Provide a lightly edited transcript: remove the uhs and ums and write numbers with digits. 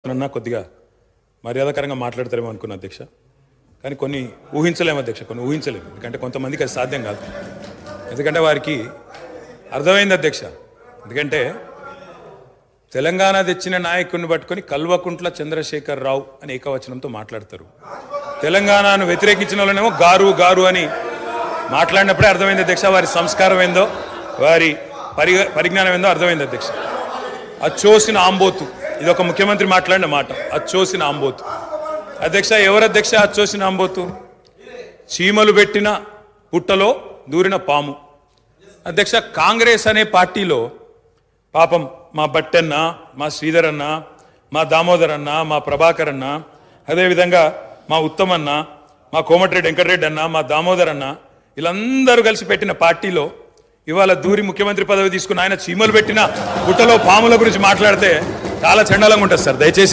అన్నా కొద్దిగా మర్యాదకరంగా మాట్లాడతారేమో అనుకున్నా అధ్యక్ష. కానీ కొన్ని ఊహించలేము అధ్యక్ష, కొన్ని ఊహించలేము. ఎందుకంటే కొంతమందికి అది సాధ్యం కాదు. ఎందుకంటే వారికి అర్థమైంది అధ్యక్ష. ఎందుకంటే తెలంగాణ తెచ్చిన నాయకుడిని పట్టుకొని కల్వకుంట్ల చంద్రశేఖర్ రావు అని ఏకవచనంతో మాట్లాడతారు. తెలంగాణను వ్యతిరేకించిన వాళ్ళనేమో గారు గారు అని మాట్లాడినప్పుడే అర్థమైంది అధ్యక్ష వారి సంస్కారం ఏందో, వారి పరిజ్ఞానం ఏందో అర్థమైంది అధ్యక్ష. అచ్చోసిన ఆంబోతు, ఇది ఒక ముఖ్యమంత్రి మాట్లాడిన మాట. అచ్చోసిన ఆంబోతు అధ్యక్ష. ఎవరు అధ్యక్ష అచ్చోసిన ఆంబోతు? చీమలు పెట్టిన పుట్టలో దూరిన పాము అధ్యక్ష. కాంగ్రెస్ అనే పార్టీలో పాపం మా బట్టన్న, మా శ్రీధర్ అన్న, మా దామోదర్ అన్న, మా ప్రభాకర్ అన్న, అదేవిధంగా మా ఉత్తమన్న, మా కోమటిరెడ్డి వెంకటరెడ్డి అన్న, మా దామోదర్ అన్న, వీళ్ళందరూ కలిసి పెట్టిన పార్టీలో ఇవాళ దూరి ముఖ్యమంత్రి పదవి తీసుకుని ఆయన చీమలు పెట్టిన పుట్టలో పాముల గురించి మాట్లాడితే చాలా చండాలంగా ఉంటుంది సార్. దయచేసి